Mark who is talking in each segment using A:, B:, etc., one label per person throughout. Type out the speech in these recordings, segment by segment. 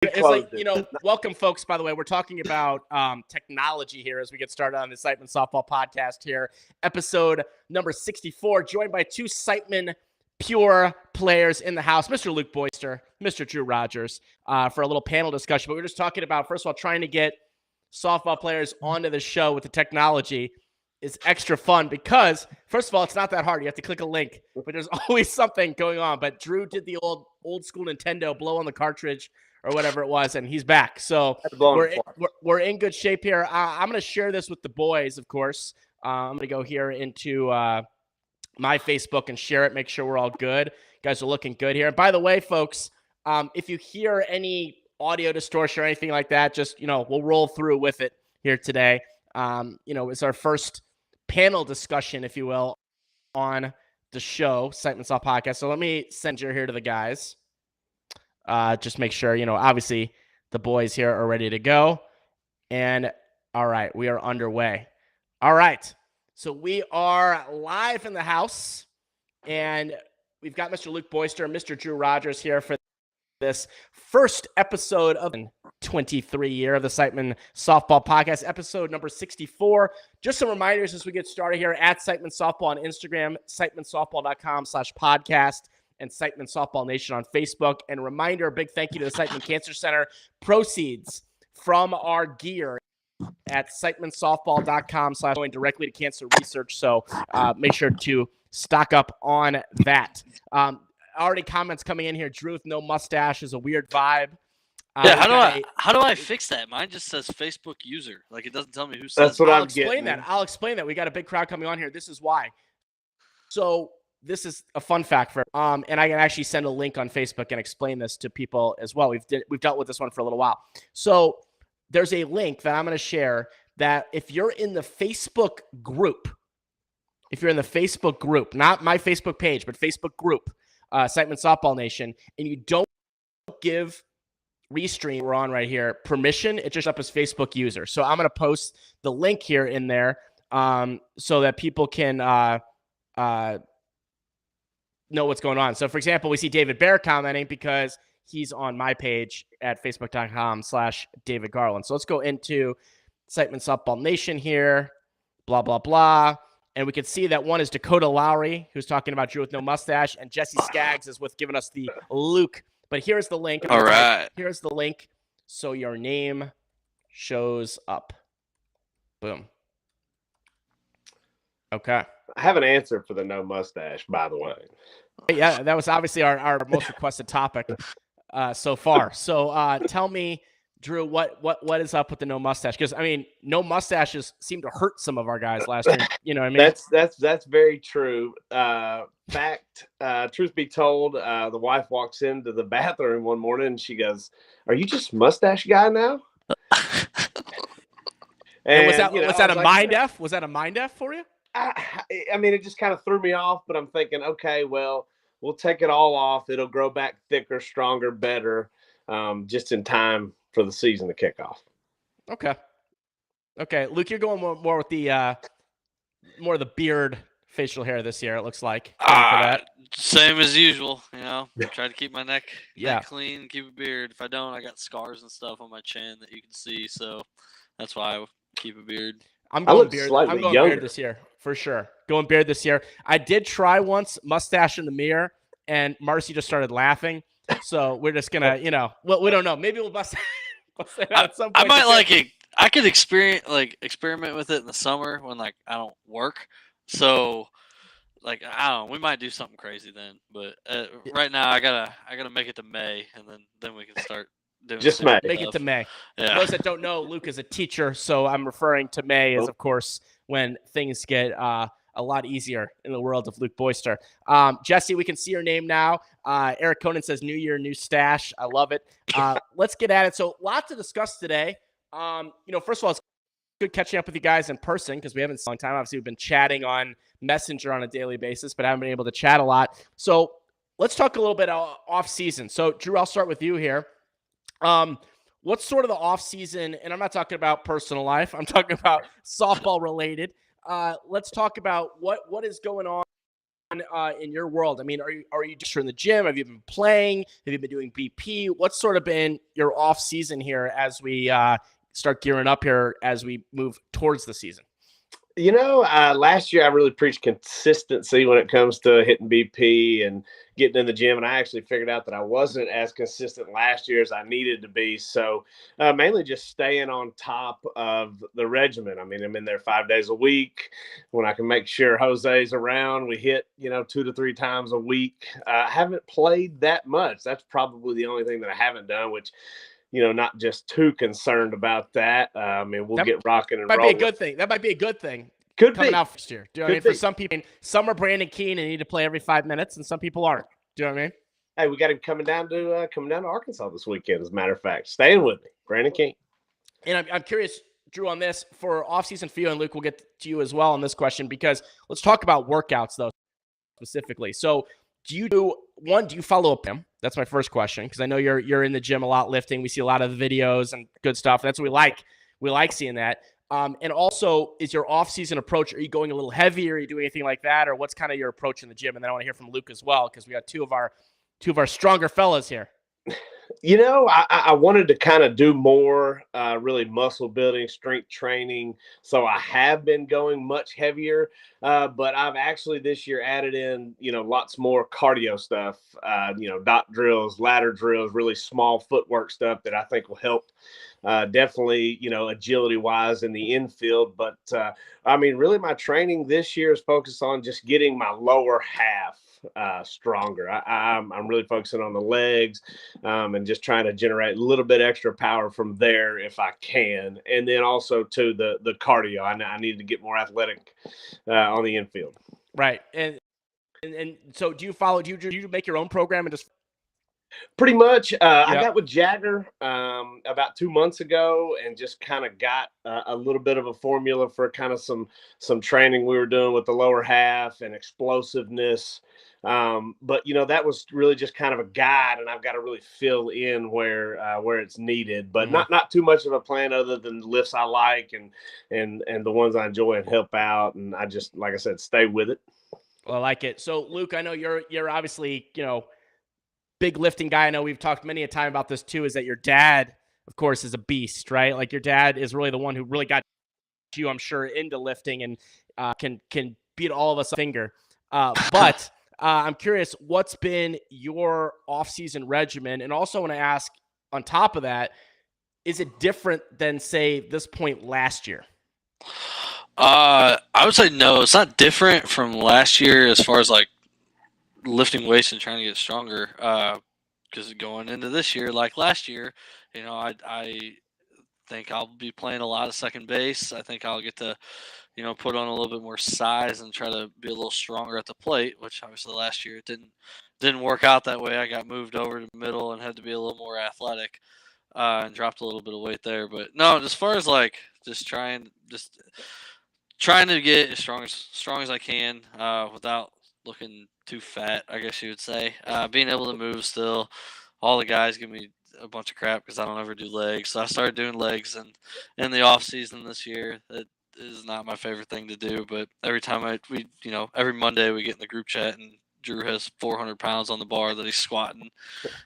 A: It's like, welcome, folks. By the way, we're talking about technology here as we get started on the Siteman Softball podcast here. Episode number 64, joined by two Siteman pure players in the house, Mr. Luke Boyster, Mr. Drew Rogers, for a little panel discussion. But we were just talking about, first of all, trying to get softball players onto the show with the technology is extra fun because, first of all, it's not that hard. You have to click a link, but there's always something going on. But Drew did the old school Nintendo blow on the cartridge or whatever it was, and he's back. So we're in good shape here. I'm going to share this with the boys, of course. I'm going to go here into my Facebook and share it, make sure we're all good. You guys are looking good here. And by the way, folks, if you hear any audio distortion or anything like that, just, we'll roll through with it here today. It's our first panel discussion, if you will, on the show, Siteman Softball podcast. So let me send you here to the guys. Just make sure, obviously the boys here are ready to go. And all right, we are underway. All right. So we are live in the house and we've got Mr. Luke Boyster and Mr. Drew Rogers here for this first episode of the 23 year of the Siteman Softball podcast, episode number 64. Just some reminders as we get started here at Siteman Softball on Instagram, sitemansoftball.com/podcast. and Siteman Softball Nation on Facebook. And a reminder, a big thank you to the Siteman Cancer Center. Proceeds from our gear at sitemansoftball.com/ going directly to cancer research. So make sure to stock up on that. Already comments coming in here. Drew with no mustache is a weird vibe.
B: How do I fix that? Mine just says Facebook user. Like, it doesn't tell me who says.
A: That's what I'll explain that. I'll explain that. We got a big crowd coming on here. This is why. So this is a fun fact for and I can actually send a link on Facebook and explain this to people as well. We've dealt with this one for a little while. So there's a link that I'm going to share that if you're in the Facebook group, not my Facebook page, but Facebook group, Siteman Softball Nation, and you don't give Restream, we're on right here, permission, it just up as Facebook user. So I'm going to post the link here in there so that people can know what's going on. So, for example, we see David Bear commenting because he's on my page at facebook.com/David Garland. So let's go into Siteman Softball Nation here, blah, blah, blah. And we can see that one is Dakota Lowry, who's talking about Drew with no mustache, and Jesse Skaggs is with giving us the Luke. But here's the link.
B: All right.
A: Here's the link so your name shows up. Boom. Okay.
C: I have an answer for the no mustache, by the way.
A: Yeah, that was obviously our most requested topic so far. So tell me, Drew, what is up with the no mustache? Because, no mustaches seem to hurt some of our guys last year. You know what I mean?
C: That's very true. Fact, truth be told, the wife walks into the bathroom one morning and she goes, "Are you just mustache guy now?"
A: And was that a mind F? Was that a mind F for you?
C: It just kind of threw me off, but I'm thinking, okay, well, we'll take it all off. It'll grow back thicker, stronger, better, just in time for the season to kick off.
A: Okay. Luke, you're going more with the more of the beard facial hair this year, it looks like.
B: Same as usual, try to keep my neck clean, keep a beard. If I don't, I got scars and stuff on my chin that you can see, so that's why I keep a beard.
A: I'm going beard this year, for sure. Going beard this year. I did try once mustache in the mirror, and Marcy just started laughing. So we're just going to, we don't know. Maybe we'll bust it out at some point.
B: I might like it. I could experiment with it in the summer when, I don't work. So, I don't know. We might do something crazy then. But right now, I gotta make it to May, and then we can start.
C: Just May.
A: Make it to May.
B: Yeah.
A: For those that don't know, Luke is a teacher, so I'm referring to May as, of course, when things get a lot easier in the world of Luke Boyster. Jesse, we can see your name now. Eric Conan says, "New year, new stash." I love it. Let's get at it. So, lots to discuss today. First of all, it's good catching up with you guys in person because we haven't seen a long time. Obviously, we've been chatting on Messenger on a daily basis, but haven't been able to chat a lot. So, let's talk a little bit off season. So, Drew, I'll start with you here. What's sort of the off season? And I'm not talking about personal life. I'm talking about softball related. Let's talk about what is going on in your world? I mean, are you just in the gym? Have you been playing? Have you been doing BP? What's sort of been your off season here as we start gearing up here as we move towards the season?
C: Last year I really preached consistency when it comes to hitting BP and getting in the gym. And I actually figured out that I wasn't as consistent last year as I needed to be. So mainly just staying on top of the regimen. I mean, I'm in there 5 days a week. When I can make sure Jose's around, we hit, 2 to 3 times a week. I haven't played that much. That's probably the only thing that I haven't done, which not just too concerned about that. We'll get rocking and rolling.
A: Might be a good thing. That might be a good thing.
C: Could
A: coming
C: be.
A: out next year. Do you know what I mean? For some people, some are Brandon Keene and need to play every 5 minutes, and some people aren't. Do you know what I mean?
C: Hey, we got him coming down to Arkansas this weekend. As a matter of fact, staying with me, Brandon Keene.
A: And I'm curious, Drew, on this for offseason for you, and Luke, we'll get to you as well on this question, because let's talk about workouts though specifically. So, do you follow up him? That's my first question, because I know you're in the gym a lot lifting. We see a lot of the videos and good stuff. That's what we like. We like seeing that. And also, is your off-season approach, are you going a little heavier? Are you doing anything like that? Or what's kind of your approach in the gym? And then I want to hear from Luke as well, because we got two of our stronger fellas here.
C: I wanted to kind of do more really muscle building, strength training. So I have been going much heavier, but I've actually this year added in, lots more cardio stuff, dot drills, ladder drills, really small footwork stuff that I think will help definitely, agility wise in the infield. But really my training this year is focused on just getting my lower half stronger. I'm really focusing on the legs and just trying to generate a little bit extra power from there if I can. And then also to the cardio. I need to get more athletic on the infield.
A: Right. And so do you make your own program and just
C: pretty much? I got with Jagger about 2 months ago and just kind of got a little bit of a formula for kind of some training we were doing with the lower half and explosiveness. But that was really just kind of a guide, and I've got to really fill in where it's needed, but not too much of a plan other than the lifts I like and the ones I enjoy and help out. And I just, like I said, stay with it.
A: Well, I like it. So Luke, I know you're obviously, big lifting guy. I know we've talked many a time about this too, is that your dad, of course, is a beast, right? Like your dad is really the one who really got you, I'm sure, into lifting and can beat all of us a finger. But I'm curious, what's been your off-season regimen? And also want to ask, on top of that, is it different than, say, this point last year?
B: I would say no, it's not different from last year as far as like lifting weights and trying to get stronger. Because going into this year, like last year, I think I'll be playing a lot of second base. I think I'll get to, put on a little bit more size and try to be a little stronger at the plate, which obviously last year it didn't work out that way. I got moved over to the middle and had to be a little more athletic and dropped a little bit of weight there. But no, as far as like just trying to get as strong as I can without looking too fat, I guess you would say. Being able to move still. All the guys give me a bunch of crap because I don't ever do legs. So I started doing legs in the off season this year. It is not my favorite thing to do, but every time every Monday we get in the group chat and Drew has 400 pounds on the bar that he's squatting.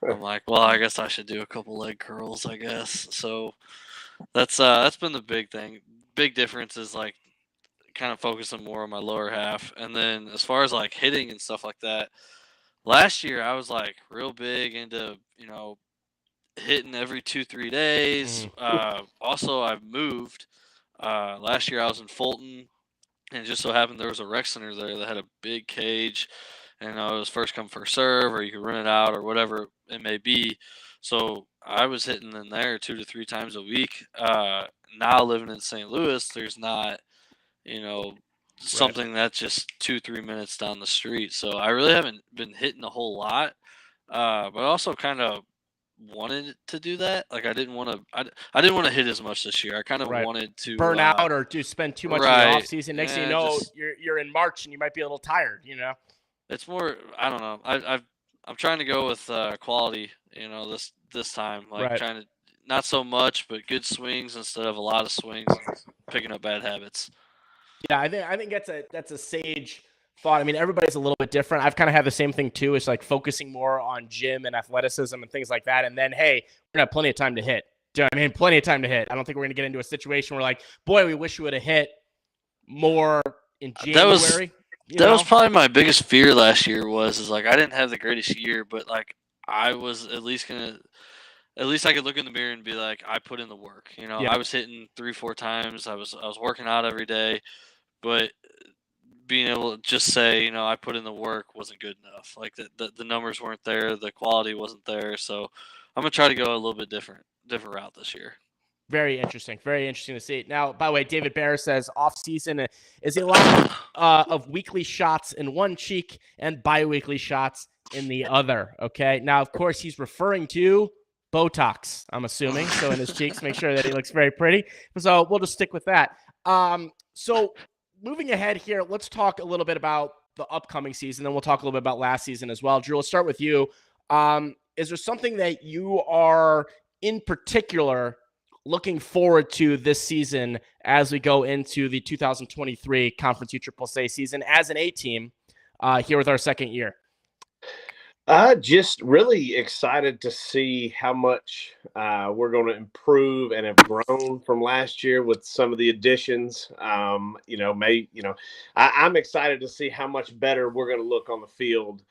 B: I'm like, well, I guess I should do a couple leg curls, I guess. So that's been the big thing. Big difference is like kind of focusing more on my lower half. And then as far as like hitting and stuff like that, last year I was like real big into, hitting every 2-3 days. Also, I've moved. Last year I was in Fulton, and it just so happened there was a rec center there that had a big cage, and it was first come first serve, or you could rent it out or whatever it may be. So I was hitting in there 2 to 3 times a week. Now living in St. Louis, there's not, something that's just 2-3 minutes down the street. So I really haven't been hitting a whole lot, but also kind of wanted to do that. Like I didn't want to hit as much this year. I kind of wanted to
A: burn out or to spend too much in the off season. Next thing you know, you're in March and you might be a little tired.
B: It's more. I don't know. I'm trying to go with quality. This time, like trying to not so much, but good swings instead of a lot of swings, and picking up bad habits.
A: Yeah, I think that's a sage thought. I mean, everybody's a little bit different. I've kind of had the same thing too. It's like focusing more on gym and athleticism and things like that. And then, hey, we're gonna have plenty of time to hit. Do you know what I mean? Plenty of time to hit. I don't think we're gonna get into a situation where like, boy, we wish we would have hit more in January.
B: That was probably my biggest fear last year is like I didn't have the greatest year, but like I was at least I could look in the mirror and be like, I put in the work.
A: Yeah.
B: I was hitting 3-4 times. I was working out every day, but being able to just say, I put in the work wasn't good enough. Like the numbers weren't there, the quality wasn't there. So I'm gonna try to go a little bit different route this year.
A: Very interesting. Very interesting to see. Now, by the way, David Bear says off-season is a lot of weekly shots in one cheek and bi-weekly shots in the other. Okay. Now, of course, he's referring to Botox, I'm assuming. So in his cheeks, make sure that he looks very pretty. So we'll just stick with that. So moving ahead here, let's talk a little bit about the upcoming season. Then we'll talk a little bit about last season as well. Drew, let's start with you. Is there something that you are in particular looking forward to this season as we go into the 2023 Conference USSSA season as an A team here with our second year?
C: Just really excited to see how much we're going to improve and have grown from last year with some of the additions. I'm excited to see how much better we're going to look on the field.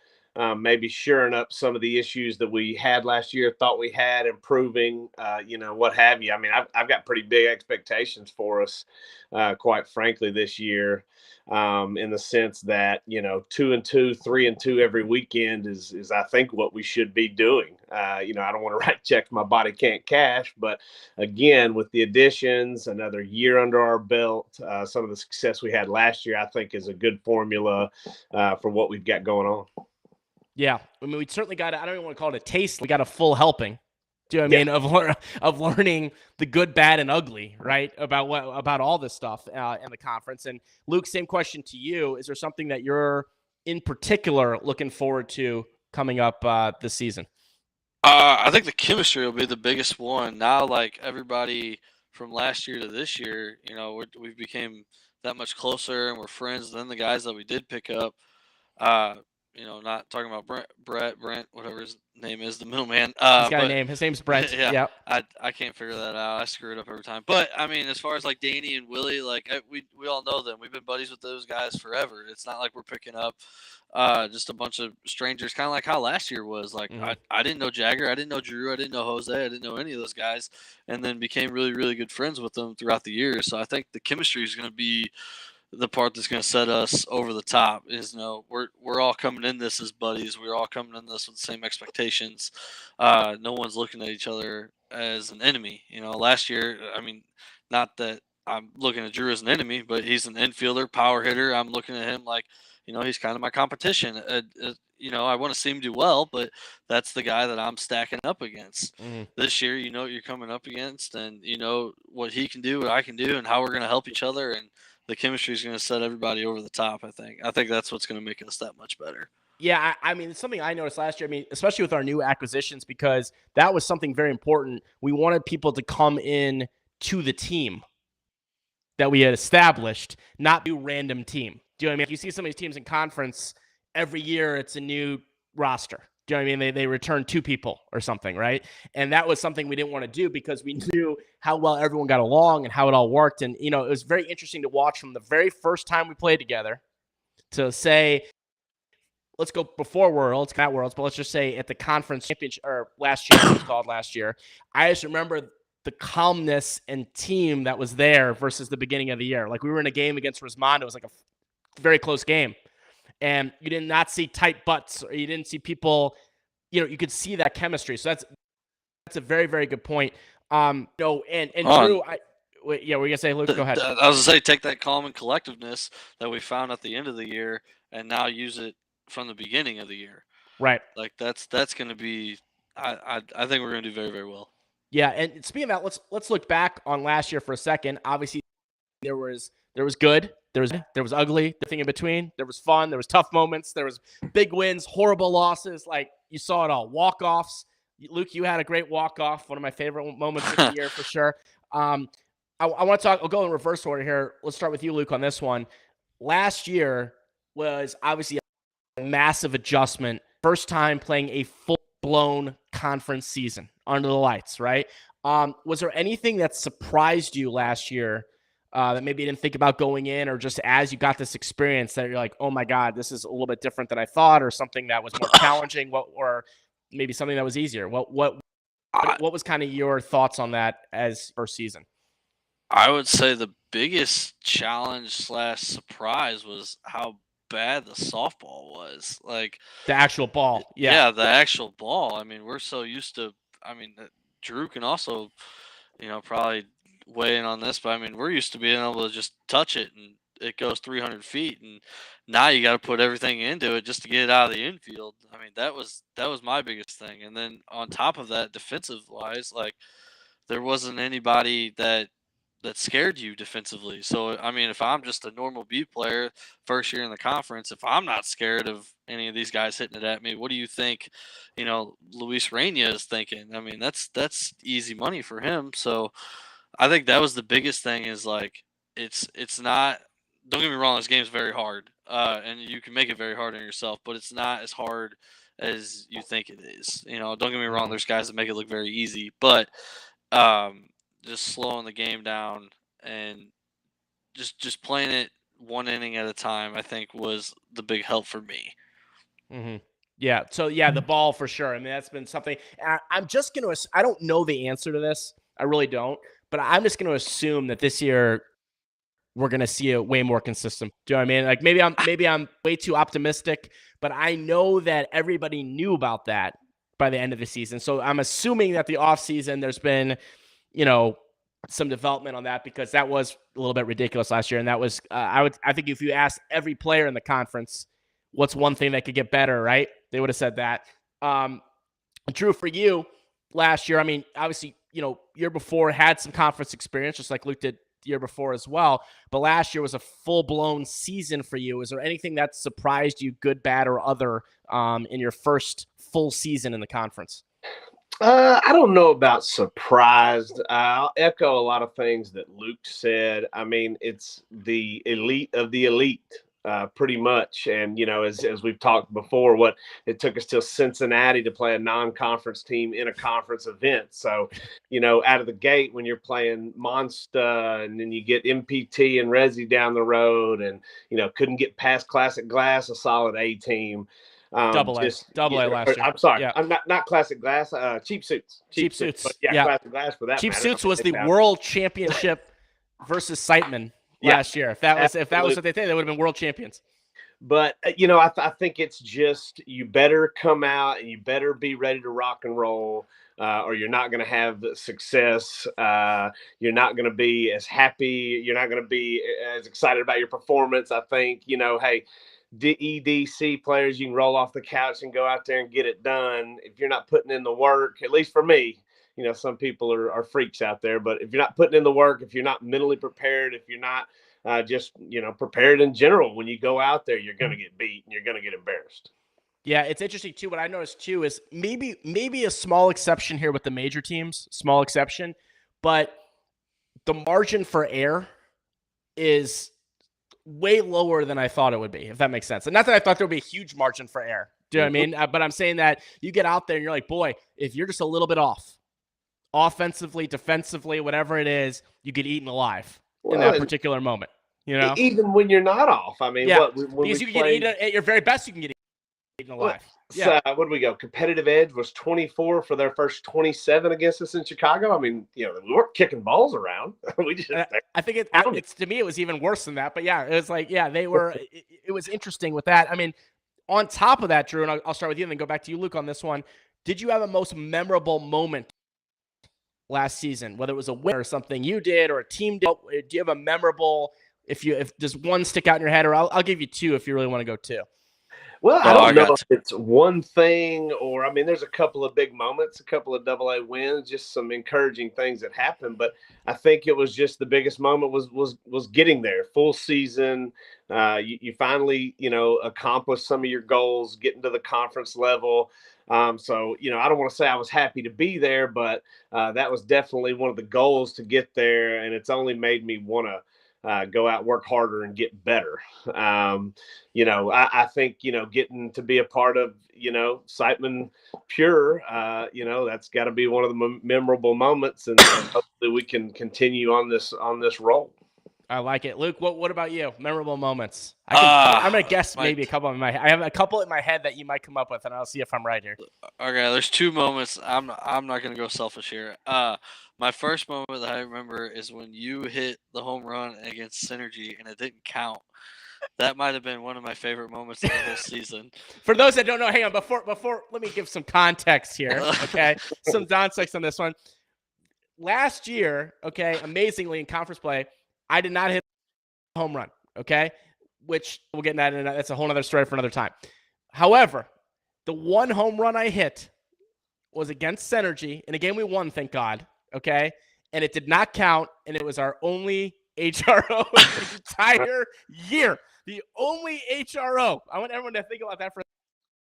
C: Maybe shoring up some of the issues that we had last year, thought we had, improving, what have you. I mean, I've got pretty big expectations for us, quite frankly, this year, in the sense that, 2-2, 3-2 every weekend is I think what we should be doing. I don't want to write checks my body can't cash, but again, with the additions, another year under our belt, some of the success we had last year, I think is a good formula for what we've got going on.
A: Yeah, I mean, we certainly got, I don't even want to call it a taste. We got a full helping. Do you know what I mean? Of learning the good, bad, and ugly, right? About all this stuff in the conference. And Luke, same question to you. Is there something that you're in particular looking forward to coming up this season?
B: I think the chemistry will be the biggest one. Now, like everybody from last year to this year, we've became that much closer and we're friends than the guys that we did pick up. Not talking about Brent, whatever his name is, the middleman.
A: He's got a name. His name's Brent.
B: Yeah.
A: Yep.
B: I can't figure that out. I screw it up every time. But I mean, as far as like Danny and Willie, like we all know them. We've been buddies with those guys forever. It's not like we're picking up just a bunch of strangers, kind of like how last year was. Like I didn't know Jagger, I didn't know Drew, I didn't know Jose, I didn't know any of those guys, and then became really, really good friends with them throughout the years. So I think the chemistry is going to be the part that's going to set us over the top. Is we're all coming in this as buddies. We're all coming in this with the same expectations. No one's looking at each other as an enemy. Last year, I mean, not that I'm looking at Drew as an enemy, but he's an infielder, power hitter. I'm looking at him like, he's kind of my competition. I want to see him do well, but that's the guy that I'm stacking up against. This year. What you're coming up against, and what he can do, what I can do, and how we're going to help each other. And the chemistry is going to set everybody over the top, I think. I think that's what's going to make us that much better.
A: Yeah, I mean, it's something I noticed last year. I mean, especially with our new acquisitions, because that was something very important. We wanted people to come in to the team that we had established, not do random team. Do you know what I mean? You see some of these teams in conference, every year it's a new roster. Do you know what I mean? They return 2 people or something, right? And that was something we didn't want to do because we knew how well everyone got along and how it all worked. And, it was very interesting to watch from the very first time we played together to say, let's go before Worlds, not Worlds, but let's just say at the conference championship, or last year, it was called last year. I just remember the calmness and team that was there versus the beginning of the year. Like we were in a game against Rismond. It was like a very close game. And you did not see tight butts, or you didn't see people, you could see that chemistry. So that's a very, very good point. And Drew, were you going to say, Luke, go ahead.
B: I was going to say, take that calm and collectiveness that we found at the end of the year and now use it from the beginning of the year.
A: Right.
B: Like that's going to be, I think we're going to do very, very well.
A: Yeah. And speaking of that, let's look back on last year for a second. Obviously there was good. There was ugly, the thing in between. There was fun. There was tough moments. There was big wins, horrible losses. Like you saw it all. Walk-offs. Luke, you had a great walk-off. One of my favorite moments of the year for sure. I want to talk. I'll go in reverse order here. Let's start with you, Luke, on this one. Last year, was obviously a massive adjustment. First time playing a full-blown conference season under the lights, right? Was there anything that surprised you last year that maybe you didn't think about going in, or just as you got this experience that you're like, oh my God, this is a little bit different than I thought, or something that was more challenging, or maybe something that was easier? What was kind of your thoughts on that as first season?
B: I would say the biggest challenge / surprise was how bad the softball was. Like
A: The actual ball.
B: yeah, the actual ball. I mean, we're so used to. I mean, Drew can also, probably weigh in on this, but I mean, we're used to being able to just touch it and it goes 300 feet, and now you got to put everything into it just to get it out of the infield. I mean, that was my biggest thing, and then on top of that, defensive wise, like there wasn't anybody that scared you defensively. So I mean, if I'm just a normal B player, first year in the conference, if I'm not scared of any of these guys hitting it at me, what do you think, Luis Reina is thinking? I mean, that's easy money for him. So I think that was the biggest thing is like it's not. Don't get me wrong, this game's very hard, and you can make it very hard on yourself, but it's not as hard as you think it is. Don't get me wrong, there's guys that make it look very easy, but just slowing the game down and just playing it one inning at a time, I think was the big help for me.
A: Mm-hmm. Yeah. So the ball for sure. I mean, that's been something. I'm just gonna. I don't know the answer to this. I really don't. But I'm just gonna assume that this year we're gonna see a way more consistent. Do you know what I mean? Like maybe I'm way too optimistic, but I know that everybody knew about that by the end of the season. So I'm assuming that the offseason there's been, some development on that, because that was a little bit ridiculous last year. And that was, I think if you asked every player in the conference, what's one thing that could get better, right? They would have said that. Drew, for you last year, I mean, obviously, year before had some conference experience, just like Luke did the year before as well. But last year was a full-blown season for you. Is there anything that surprised you, good, bad, or other, in your first full season in the conference?
C: I don't know about surprised. I'll echo a lot of things that Luke said. I mean, it's the elite of the elite, pretty much. And, as we've talked before, what it took us till Cincinnati to play a non-conference team in a conference event. So, out of the gate when you're playing Monster and then you get MPT and Resi down the road and, couldn't get past Classic Glass, a solid A team.
A: Double A last year.
C: I'm sorry.
A: Yeah.
C: I'm not Classic Glass. Cheap Suits.
A: Cheap Suits.
C: But yeah, Classic Glass for that.
A: Cheap
C: matter.
A: Suits was the world championship versus Siteman last year. If that was what they think, they would have been world champions.
C: But I think it's just you better come out and you better be ready to rock and roll, or you're not going to have success. You're not going to be as happy. You're not going to be as excited about your performance. I think hey. EDC players, you can roll off the couch and go out there and get it done. If you're not putting in the work, at least for me, some people are freaks out there, but if you're not putting in the work, if you're not mentally prepared, if you're not just, prepared in general, when you go out there, you're going to get beat and you're going to get embarrassed.
A: Yeah, it's interesting too. What I noticed too is maybe a small exception here with the major teams, small exception, but the margin for error is way lower than I thought it would be, if that makes sense. And not that I thought there would be a huge margin for error. Do you know what I mean? But I'm saying that you get out there and you're like, boy, if you're just a little bit off, offensively, defensively, whatever it is, you get eaten alive in that particular moment.
C: Even when you're not off. I mean,
A: because you can get eaten at your very best, you can get eaten alive.
C: So, what do we go? Competitive edge was 24 for their first 27 against us in Chicago. I mean, we weren't kicking balls around. We just.
A: I think it's to me it was even worse than that. But yeah, it was like they were. It was interesting with that. I mean, on top of that, Drew, and I'll start with you and then go back to you, Luke, on this one. Did you have a most memorable moment last season, whether it was a win or something you did or a team did? Do you have a memorable? If does one stick out in your head, or I'll give you two if you really want to go two.
C: Well, I don't know if it's one thing or, there's a couple of big moments, a couple of AA wins, just some encouraging things that happened. But I think it was just the biggest moment was getting there. Full season. You finally, accomplished some of your goals, getting to the conference level. So, I don't want to say I was happy to be there, but that was definitely one of the goals to get there. And it's only made me want to go out, work harder, and get better. I think, getting to be a part of, Siteman Pure, that's got to be one of the memorable moments, and hopefully we can continue on this roll.
A: I like it. Luke, what about you? Memorable moments. I'm going to guess maybe a couple in my head. I have a couple in my head that you might come up with, and I'll see if I'm right here.
B: Okay, there's two moments. I'm not going to go selfish here. My first moment that I remember is when you hit the home run against Synergy, and it didn't count. That might have been one of my favorite moments of the whole season.
A: For those that don't know, hang on. Before, let me give some context here, okay? Some context on this one. Last year, okay, amazingly in conference play, I did not hit a home run, okay? Which we'll get into that. That's a whole other story for another time. However, the one home run I hit was against Synergy in a game we won, thank God, okay? And it did not count, and it was our only HRO the entire year. The only HRO. I want everyone to think about that for a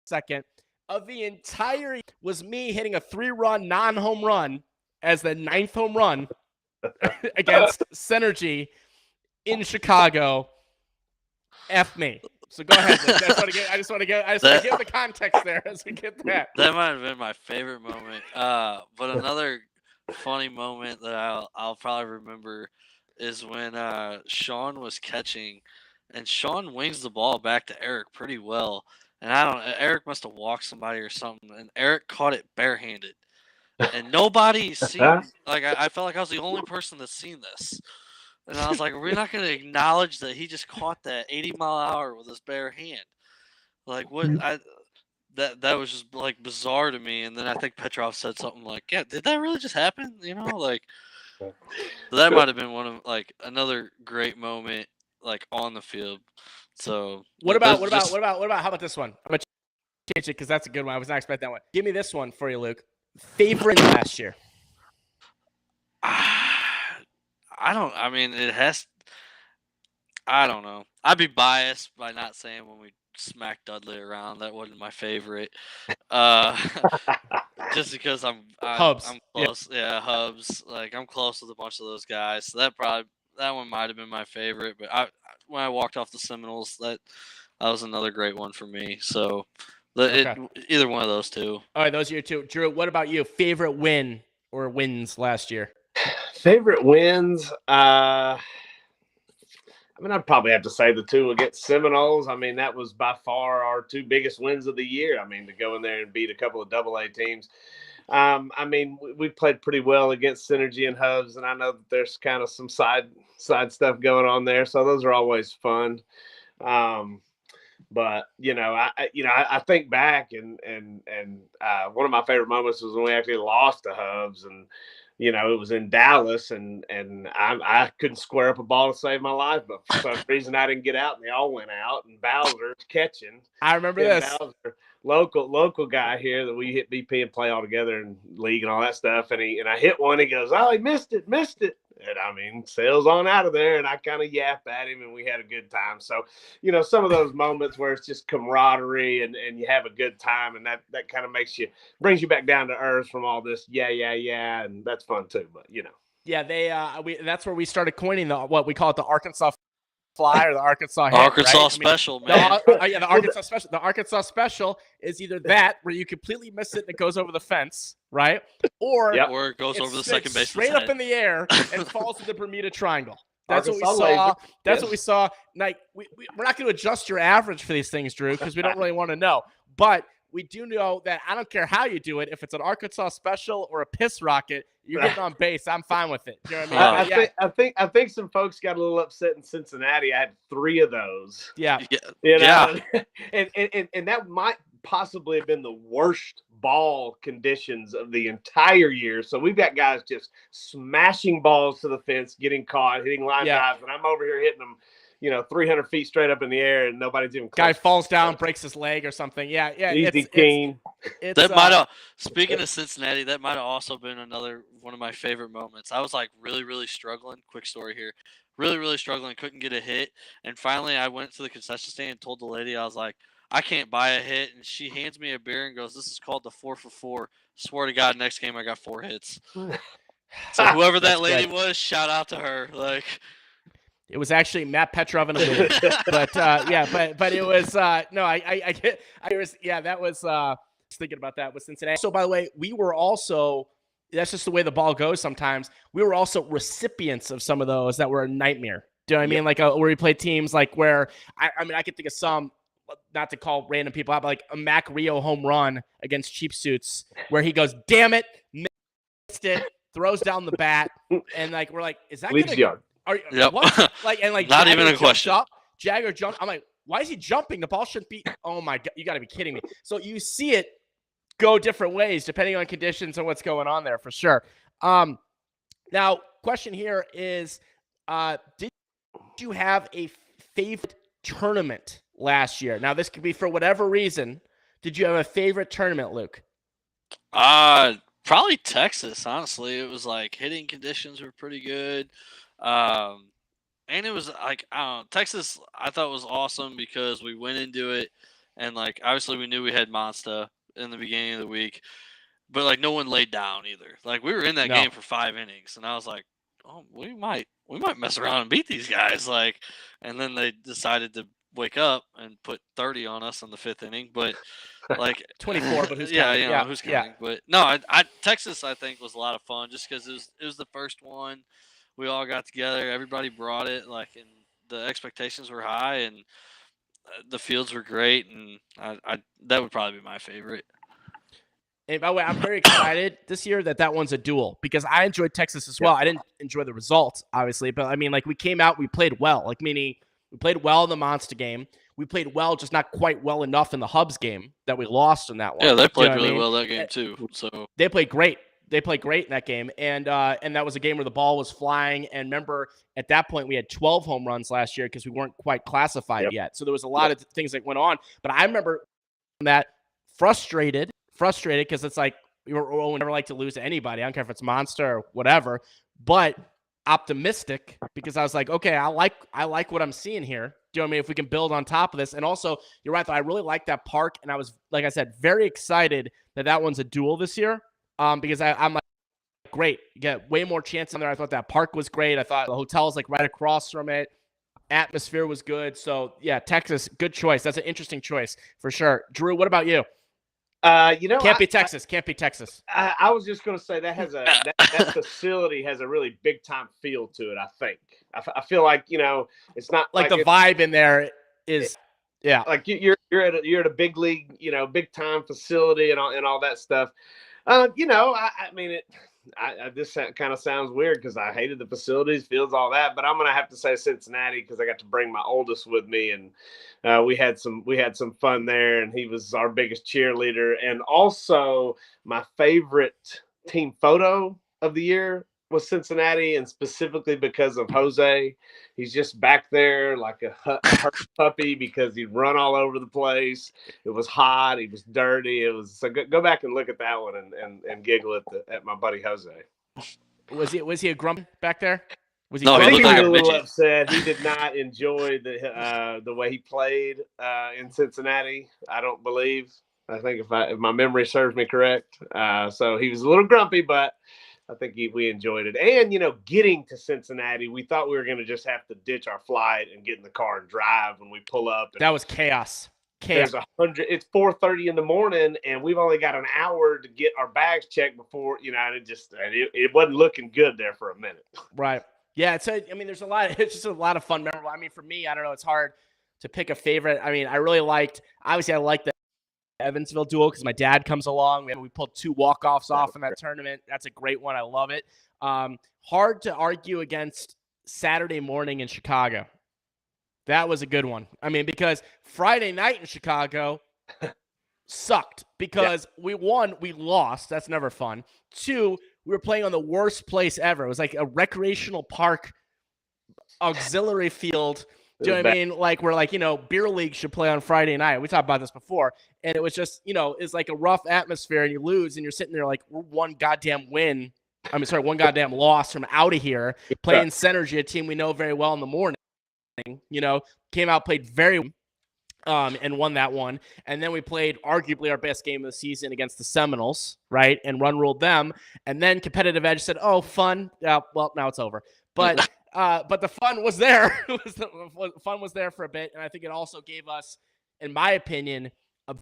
A: second. Of the entire was me hitting a 3-run non-home run as the 9th home run against Synergy in Chicago. F me. So go ahead. I just want to give the context there as we get that.
B: That might have been my favorite moment. But another funny moment that I'll probably remember is when Sean was catching, and Sean wings the ball back to Eric pretty well. And Eric must have walked somebody or something, and Eric caught it barehanded. And nobody seen, I felt like I was the only person that's seen this. And I was like, we're not going to acknowledge that he just caught that 80-mile-an-hour with his bare hand. Like, what? That was just, like, bizarre to me. And then I think Petrov said something like, yeah, did that really just happen? So that might have been one of, like, another great moment, like, on the field. So
A: what about how about this one? I'm going to change it because that's a good one. I was not expecting that one. Give me this one for you, Luke. Favorite last year?
B: I don't know. I'd be biased by not saying when we smacked Dudley around. That wasn't my favorite. Just because I'm close. Yeah, Hubs. Like, I'm close with a bunch of those guys. So that one might have been my favorite. But when I walked off the Seminoles, that was another great one for me. So either one of those two.
A: All right, those are your two. Drew, what about you? Favorite win or wins last year?
C: Favorite wins? I'd probably have to say the two against Seminoles. That was by far our two biggest wins of the year. To go in there and beat a couple of AA teams. We played pretty well against Synergy and Hubs, and I know that there's kind of some side stuff going on there, so those are always fun. But I think back and one of my favorite moments was when we actually lost to Hubs, and it was in Dallas, and I couldn't square up a ball to save my life, but for some reason I didn't get out, and they all went out, and Bowser's catching.
A: I remember this.
C: Bowser, local guy here that we hit BP and play all together in league and all that stuff, and I hit one. He goes, "Oh, he missed it," and sails on out of there, and I kind of yap at him, and we had a good time. So, some of those moments where it's just camaraderie and you have a good time, and that kind of brings you back down to earth from all this, yeah, and that's fun too. But
A: Yeah, that's where we started coining what we call it, the Arkansas Fly or the Arkansas Hit,
B: Arkansas
A: right?
B: Special, man.
A: The Arkansas Special. The Arkansas Special is either that where you completely miss it and it goes over the fence, right? Or
B: it goes over the second base
A: straight up in the air and falls to the Bermuda Triangle. That's what we saw. That's what we saw. Like we're not going to adjust your average for these things, Drew, because we don't really want to know. But we do know that I don't care how you do it. If it's an Arkansas Special or a piss rocket, you're getting on base. I'm fine with it. You know what I mean?
C: I think some folks got a little upset in Cincinnati. I had 3 of those.
A: Yeah.
C: And that might possibly have been the worst ball conditions of the entire year. So we've got guys just smashing balls to the fence, getting caught, hitting line drives, and I'm over here hitting them 300 feet straight up in the air, and nobody's even close.
A: Guy falls down, breaks his leg or something. Yeah.
C: Easy king.
B: That might have. Speaking of Cincinnati, that might have also been another one of my favorite moments. I was like really, really struggling. Quick story here. Really, really struggling. Couldn't get a hit, and finally I went to the concession stand and told the lady, I was like, I can't buy a hit, and she hands me a beer and goes, "This is called the 4 for 4. Swear to God, next game I got 4 hits." So whoever that lady was, shout out to her. Like.
A: It was actually Matt Petrov in a movie, but it was no, I get, I was, yeah, that was thinking about that with Cincinnati. So by the way, we were also, that's just the way the ball goes sometimes. We were also recipients of some of those that were a nightmare. Do you know what I mean? Like where we played teams like where I mean I could think of some, not to call random people out, but like a Mac Rio home run against Cheap Suits where he goes, damn it, missed it, throws down the bat, and like we're like, is that gonna what? Like, and like
B: not
A: Jagger
B: even a question.
A: Jagger jumped. I'm like, why is he jumping? The ball shouldn't be. Oh my god, you got to be kidding me. So you see it go different ways depending on conditions and what's going on there for sure. Now, question here is, did you have a favorite tournament last year? Now, this could be for whatever reason. Did you have a favorite tournament, Luke?
B: Probably Texas. Honestly, it was like hitting conditions were pretty good. And it was like, I don't know, Texas I thought was awesome because we went into it and like obviously we knew we had Monsta in the beginning of the week, but like no one laid down either. Like we were in that game for 5 innings and I was like, oh, we might mess around and beat these guys. Like, and then they decided to wake up and put 30 on us in the 5th inning, but like
A: 24, but who's
B: counting?
A: counting?
B: Who's counting? But no, Texas I think was a lot of fun just because it was the first one. We all got together. Everybody brought it, like, and the expectations were high, and the fields were great, and I that would probably be my favorite.
A: And by the way, I'm very excited this year that one's a duel because I enjoyed Texas as well. I didn't enjoy the results, obviously, but I mean, like we came out, we played well, like meaning we played well in the Monster game. We played well, just not quite well enough in the Hubs game that we lost in that one.
B: Yeah, they played really well that game too. So
A: they played great. They played great in that game, and that was a game where the ball was flying. And remember, at that point, we had 12 home runs last year because we weren't quite classified yet. So there was a lot of things that went on. But I remember that frustrated because it's like we never like to lose to anybody. I don't care if it's Monster or whatever, but optimistic because I was like, okay, I like what I'm seeing here. Do you know what I mean? If we can build on top of this, and also you're right, though, I really like that park, and I was, like I said, very excited that one's a duel this year. Because I'm like, great, you get way more chance in there. I thought that park was great. I thought the hotel is like right across from it. Atmosphere was good. So yeah, Texas, good choice. That's an interesting choice for sure. Drew, what about you?
C: Can't
A: be Texas. Can't be Texas.
C: I was just going to say that has that facility has a really big time feel to it. I think. I feel like it's not
A: like the vibe in there is. Yeah,
C: like you're at a big league, big time facility and all that stuff. I mean, this kind of sounds weird because I hated the facilities, fields, all that. But I'm gonna have to say Cincinnati because I got to bring my oldest with me, and we had some fun there, and he was our biggest cheerleader. And also, my favorite team photo of the year was Cincinnati, and specifically because of Jose. He's just back there like a hurt puppy because he'd run all over the place. It was hot. He was dirty. It was so go back and look at that one and giggle at my buddy Jose.
A: Was he a grump back there? Was he?
B: No,
C: I think he was
B: like
C: a little upset. He did not enjoy the way he played in Cincinnati. I don't believe. I think if my memory serves me correct. So he was a little grumpy, but I think we enjoyed it. And, getting to Cincinnati, we thought we were going to just have to ditch our flight and get in the car and drive when we pull up.
A: That was chaos.
C: It's 4:30 in the morning, and we've only got an hour to get our bags checked before, and it wasn't looking good there for a minute.
A: Right. Yeah. There's a lot. It's just a lot of fun, memorable. I mean, for me, I don't know. It's hard to pick a favorite. I mean, I liked the Evansville duel because my dad comes along. We pulled 2 walk-offs off in that tournament. That's a great one. I love it. Hard to argue against Saturday morning in Chicago. That was a good one. I mean, because Friday night in Chicago sucked because we lost. That's never fun. 2, we were playing on the worst place ever. It was like a recreational park auxiliary field. Do you know what I mean? Like we're beer league should play on Friday night. We talked about this before. And it was just, it's like a rough atmosphere and you lose and you're sitting there like we're one goddamn loss from out of here playing Synergy, a team we know very well in the morning. Came out, played very and won that one. And then we played arguably our best game of the season against the Seminoles, right? And run ruled them. And then Competitive Edge said, oh, fun. Well, now it's over. But But the fun was there. Fun was there for a bit, and I think it also gave us, in my opinion, a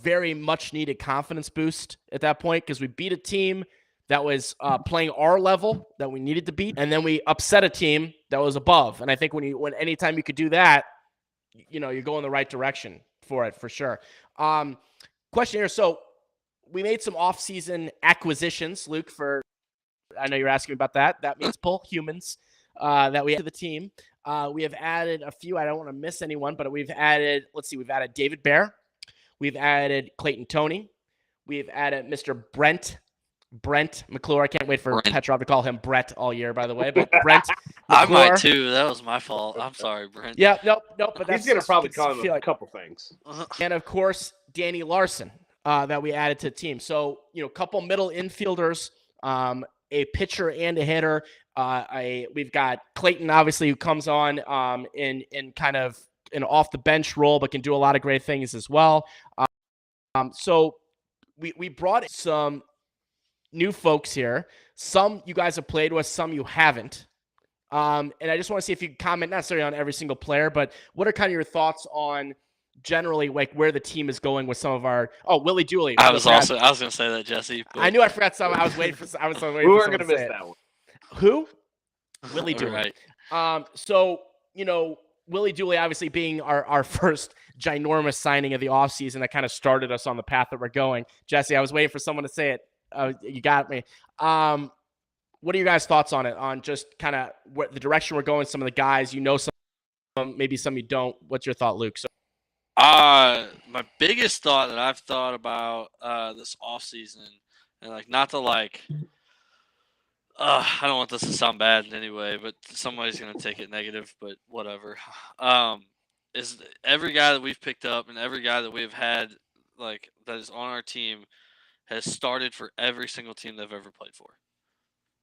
A: very much needed confidence boost at that point, because we beat a team that was playing our level that we needed to beat, and then we upset a team that was above. And I think when anytime you could do that, you're going the right direction for it, for sure. Question here. So we made some off-season acquisitions, Luke, I know you're asking about that. That means pull humans that we added to the team. We have added a few. I don't want to miss anyone, but we've added David Bear. We've added Clayton Toney. We've added Mr. Brent McClure. I can't wait for Petrov to call him Brett all year, by the way. But Brent McClure.
B: I might too. That was my fault. I'm sorry, Brent.
A: Yeah, nope. But
C: he's going to probably call him a couple things.
A: And, of course, Danny Larson that we added to the team. So, a couple middle infielders, a pitcher and a hitter. We've got Clayton, obviously, who comes on in kind of an off-the-bench role, but can do a lot of great things as well. So we brought some new folks here. Some you guys have played with, some you haven't. And I just want to see if you can comment, not necessarily on every single player, but what are kind of your thoughts on generally like where the team is going with some of our Willie Dooley.
B: I was going to say that, Jesse.
A: But... I knew I forgot some. I was waiting for we
C: weren't going to miss that one.
A: Who? Willie Dooley.
B: Right.
A: So, Willie Dooley obviously being our first ginormous signing of the offseason that kind of started us on the path that we're going. Jesse, I was waiting for someone to say it. You got me. What are your guys' thoughts on it? On just kind of what the direction we're going, some of the guys, some, maybe some you don't. What's your thought, Luke?
B: My biggest thought that I've thought about this offseason, and not to I don't want this to sound bad in any way, but somebody's going to take it negative, but whatever. Is every guy that we've picked up and every guy that we've had that is on our team has started for every single team they've ever played for.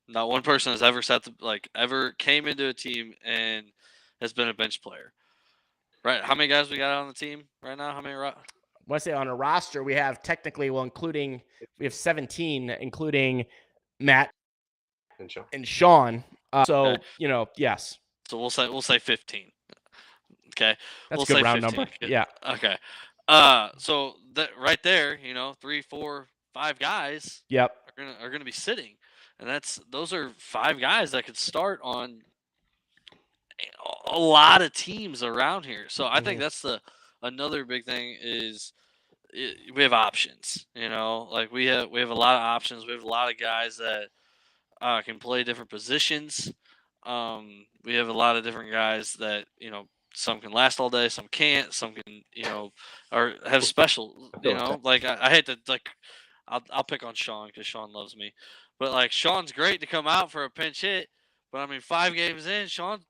B: Not one person has ever ever came into a team and has been a bench player. Right? How many guys we got on the team right now? How many? I
A: want to say on a roster we have technically, we have 17, including Matt and Sean.
B: Okay.
A: Yes.
B: So we'll say 15. Okay.
A: That's a good round 15. Number. Yeah.
B: Okay. So that right there, 3, 4, 5 guys.
A: Yep.
B: Are gonna be sitting, and those are 5 guys that could start on a lot of teams around here. So I think that's another big thing is we have options. We have a lot of options. We have a lot of guys that can play different positions. We have a lot of different guys that some can last all day, some can't, some can or have special. I hate to I'll pick on Sean because Sean loves me, but Sean's great to come out for a pinch hit. But 5 games in, Sean's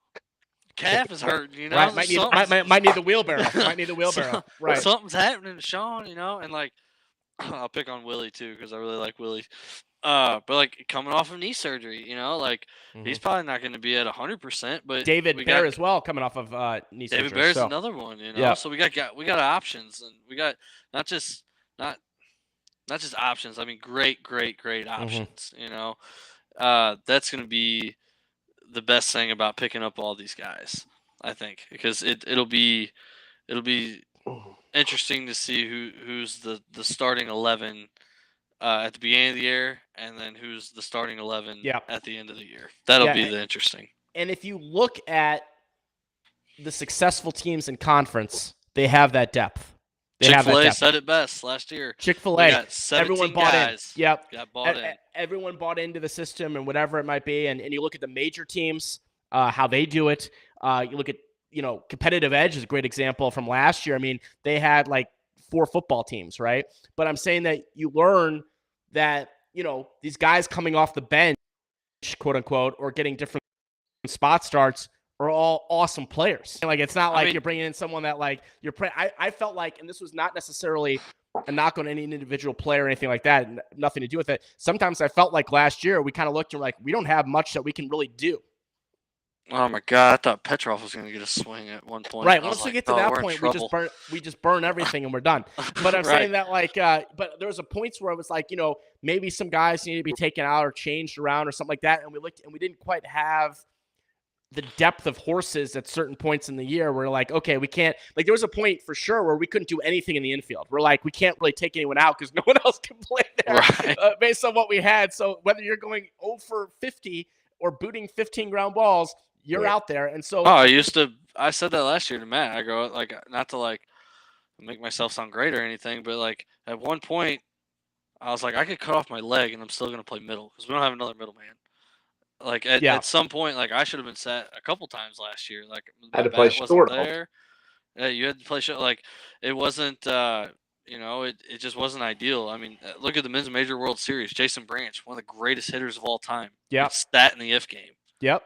B: calf is hurting,
A: Right. Might need the wheelbarrow. Right.
B: Something's happening to Sean, and I'll pick on Willie too because I really like Willie. But coming off of knee surgery, he's probably not going to be at 100%. But
A: David Bear as well coming off of knee surgery.
B: David Bear's another one,
A: Yeah.
B: So we got options, and we got not just options. I mean, great options. That's going to be the best thing about picking up all these guys, I think, because it'll be interesting to see who's the starting 11 at the beginning of the year, and then who's the starting 11 at the end of the year. That'll be the interesting.
A: And if you look at the successful teams in conference, they have that depth.
B: Chick-fil-A said it best last year.
A: Chick-fil-A, everyone bought
B: guys
A: in. Yep,
B: got bought in.
A: Everyone bought into the system and whatever it might be. And you look at the major teams, how they do it. You look at Competitive Edge is a great example from last year. I mean, they had 4 football teams, right? But I'm saying that you learn that these guys coming off the bench, quote unquote, or getting different spot starts are all awesome players. It's not you're bringing in someone that you're I felt and this was not necessarily a knock on any individual player or anything like that, nothing to do with it. Sometimes I felt last year we kind of looked and we don't have much that we can really do.
B: Oh my God! I thought Petrov was going to get a swing at one point.
A: Right. Once we get to that point, we just burn everything and we're done. But I'm saying that but there was a points where it was maybe some guys need to be taken out or changed around or something like that, and we looked and we didn't quite have the depth of horses at certain points in the year. We're like, okay, we can't, like, there was a point for sure where we couldn't do anything in the infield. We're like, we can't really take anyone out because no one else can play there
B: Right.
A: based on what we had. So whether you're going 0 for 50 or booting 15 ground balls, you're out there. And so
B: I said that last year to Matt. I go, like, not to like make myself sound great or anything, but like at one point I was like, I could cut off my leg and I'm still going to play middle because we don't have another middleman. Like at some point, like I should have been set a couple times last year. Like
C: I had to play short.
B: There. Yeah, you had to play short. Like it wasn't, it just wasn't ideal. I mean, look at the Men's Major World Series. Jason Branch, one of the greatest hitters of all time.
A: Yeah.
B: Stat in the if game.
A: Yep.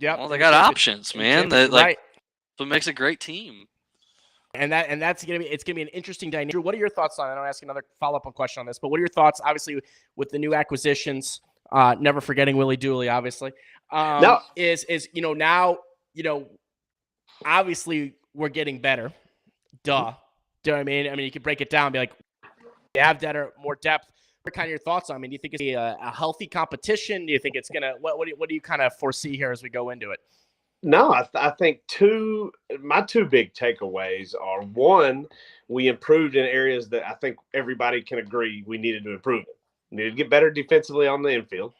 B: Well, they got options, man. That
A: right.
B: So it makes a great team.
A: And it's gonna be an interesting dynamic. Drew, what are your thoughts on it? I'll ask you another follow-up question on this, but what are your thoughts, obviously, with the new acquisitions? Never forgetting Willie Dooley, obviously.
C: No.
A: Is now, obviously we're getting better. Duh. Do you know what I mean? I mean, you could break it down and be like, you have more depth. What are kind of your thoughts on it? I mean, do you think it's a healthy competition? Do you think it's gonna what do you kind of foresee here as we go into it?
C: No, I think my two big takeaways are, one, we improved in areas that I think everybody can agree we needed to improve in. We needed to get better defensively on the infield.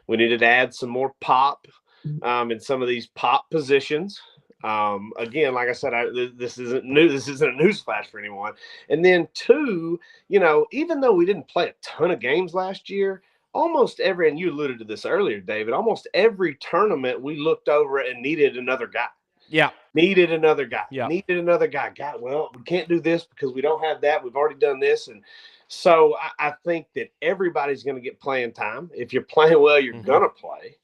C: We needed to add some more pop in some of these pop positions. Again, like I said, this isn't new. This isn't a newsflash for anyone. And then two, even though we didn't play a ton of games last year, almost every, and you alluded to this earlier, David, almost every tournament we looked over and needed another guy.
A: Yeah.
C: Needed another guy.
A: Yeah.
C: Needed another guy. God, well, we can't do this because we don't have that. We've already done this. And so I think that everybody's going to get playing time. If you're playing well, you're going to play.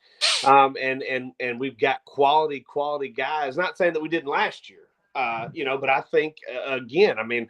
C: And we've got quality guys. Not saying that we didn't last year. But I think, again, I mean,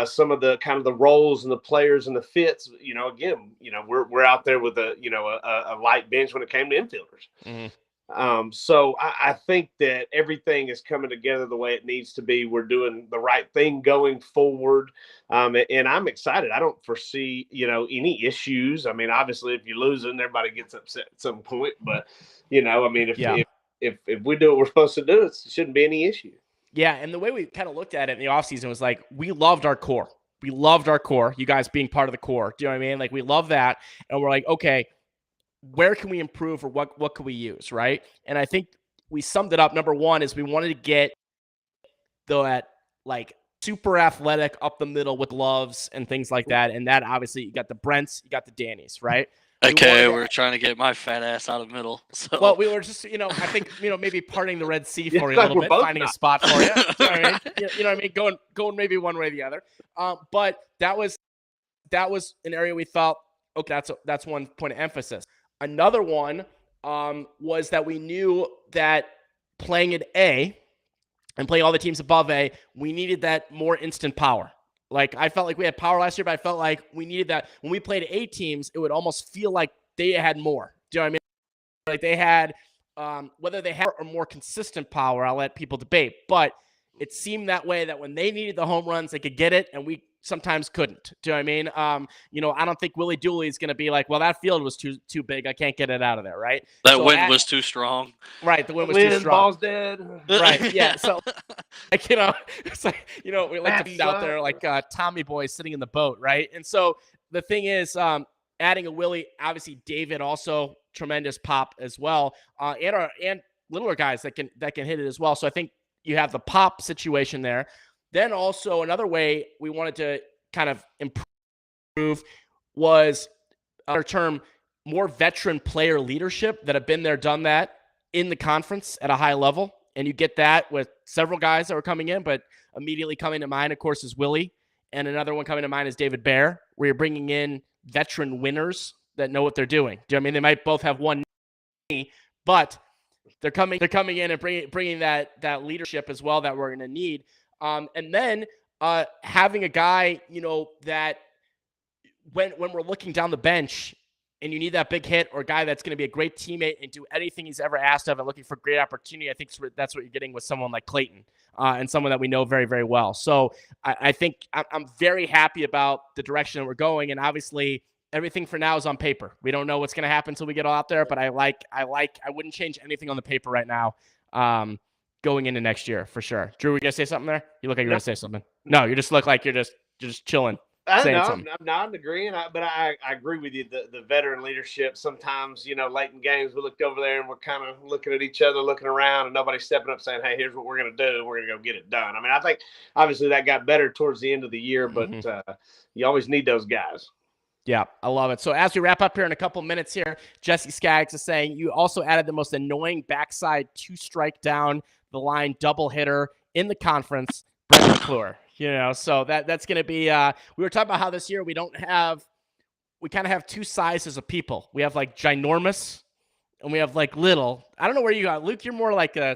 C: some of the kind of the roles and the players and the fits, we're out there with a light bench when it came to infielders.
A: Mm-hmm.
C: So I think that everything is coming together the way it needs to be. We're doing the right thing going forward. And I'm excited. I don't foresee, any issues. I mean, obviously if you're losing, everybody gets upset at some point, but if we do what we're supposed to do, it shouldn't be any issue.
A: Yeah, and the way we kind of looked at it in the offseason was like, we loved our core. We loved our core, you guys being part of the core. Do you know what I mean? Like, we love that. And we're like, okay, where can we improve or what can we use, right? And I think we summed it up. Number one is we wanted to get that, like, super athletic up the middle with gloves and things like that. And that, obviously, you got the Brents, you got the Dannys, right?
B: Okay, we're trying to get my fat ass out of middle. So.
A: Well, we were just, I think, maybe parting the Red Sea for you a little bit, finding a spot for you. You know what I mean? You know what I mean? Going maybe one way or the other. But that was an area we felt, okay, that's one point of emphasis. Another one was that we knew that playing at A and playing all the teams above A, we needed that more instant power. Like, I felt like we had power last year, but I felt like we needed that. When we played A teams, it would almost feel like they had more. Do you know what I mean? Like, they had, whether they had or more consistent power, I'll let people debate. But it seemed that way, that when they needed the home runs, they could get it, and we sometimes couldn't. Do you know what I mean? I don't think Willie Dooley is going to be like, well, that field was too big. I can't get it out of there, right?
B: That wind was too strong.
A: Right, the wind was too strong.
C: Ball's dead.
A: Right, yeah. So, like, it's like, we like to be out there like Tommy Boy sitting in the boat, right? And so the thing is, adding a Willie, obviously David also tremendous pop as well, and littler guys that can hit it as well. So I think you have the pop situation there. Then also another way we wanted to kind of improve was, our term, more veteran player leadership that have been there, done that in the conference at a high level. And you get that with several guys that were coming in, but immediately coming to mind, of course, is Willie. And another one coming to mind is David Bear, where you're bringing in veteran winners that know what they're doing. Do you know what I mean? They might both have one knee, but they're coming in and bringing that leadership as well that we're going to need. And then having a guy, that when we're looking down the bench and you need that big hit, or a guy that's going to be a great teammate and do anything he's ever asked of and looking for great opportunity, I think that's what you're getting with someone like Clayton, and someone that we know very, very well. So I think I'm very happy about the direction that we're going. And obviously everything for now is on paper. We don't know what's going to happen until we get all out there, but I wouldn't change anything on the paper right now going into next year for sure. Drew, were you going to say something there? You look like you're going to say something. No, you just look like you're just chilling.
C: I'm not agreeing, but I agree with you. The veteran leadership, sometimes, late in games, we looked over there and we're kind of looking at each other, looking around, and nobody's stepping up saying, hey, here's what we're going to do. We're going to go get it done. I mean, I think obviously that got better towards the end of the year, but you always need those guys.
A: Yeah, I love it. So as we wrap up here in a couple minutes here, Jesse Skaggs is saying you also added the most annoying backside 2-strike down the line double hitter in the conference, Brett McClure. So that's going to be we were talking about how this year we kind of have two sizes of people. We have like ginormous and we have like little. I don't know where you got. Luke, you're more like
B: I'm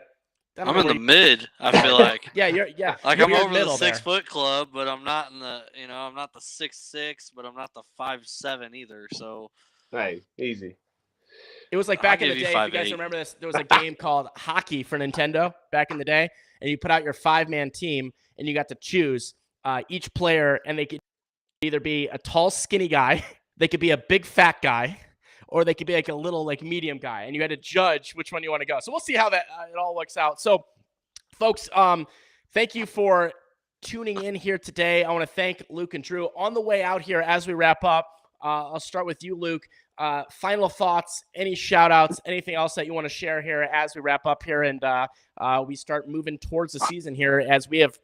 B: in the mid, I feel like.
A: Yeah.
B: Like I'm over the 6 foot club, but I'm not in the, I'm not the 6'6", but I'm not the 5'7" either. So
C: hey, easy.
A: It was like back in the day, if you guys remember this, there was a game called Hockey for Nintendo back in the day, and you put out your 5-man team, and you got to choose each player, and they could either be a tall, skinny guy, they could be a big, fat guy, or they could be like a little, like medium guy, and you had to judge which one you want to go. So we'll see how that it all works out. So, folks, thank you for tuning in here today. I want to thank Luke and Drew. On the way out here, as we wrap up, I'll start with you, Luke. Final thoughts, any shout outs, anything else that you want to share here as we wrap up here and we start moving towards the season here as we have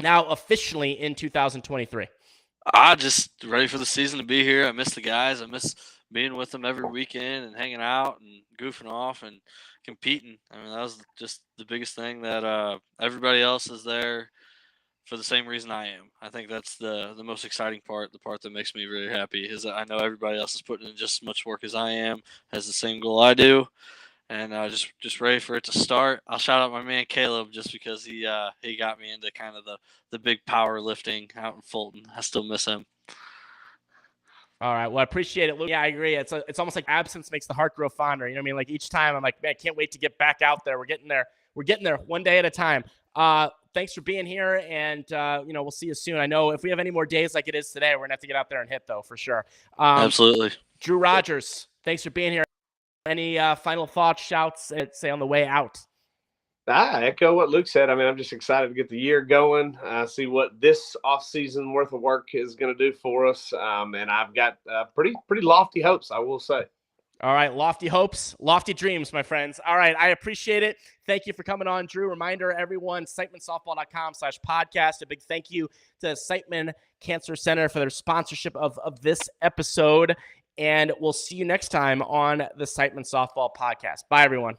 A: now officially in 2023.
B: I'm just ready for the season to be here. I miss the guys. I miss being with them every weekend and hanging out and goofing off and competing. I mean, that was just the biggest thing, that everybody else is there for the same reason I am. I think that's the most exciting part, the part that makes me really happy, is that I know everybody else is putting in just as much work as I am, has the same goal I do, and just ready for it to start. I'll shout out my man Caleb just because he got me into kind of the big power lifting out in Fulton. I still miss him.
A: All right. Well, I appreciate it, Luke. Yeah, I agree. It's almost like absence makes the heart grow fonder. You know what I mean? Like each time I'm like, man, I can't wait to get back out there. We're getting there. We're getting there one day at a time. Thanks for being here, and we'll see you soon. I know if we have any more days like it is today, we're gonna have to get out there and hit, though, for sure.
B: Absolutely.
A: Drew Rogers, thanks for being here. Any final thoughts, shouts, say on the way out?
C: I echo what Luke said. I mean, I'm just excited to get the year going, see what this offseason worth of work is going to do for us, and I've got pretty lofty hopes, I will say.
A: All right, lofty hopes, lofty dreams, my friends. All right, I appreciate it. Thank you for coming on, Drew. Reminder, everyone, SitemanSoftball.com/podcast. A big thank you to Siteman Cancer Center for their sponsorship of this episode. And we'll see you next time on the Siteman Softball Podcast. Bye, everyone.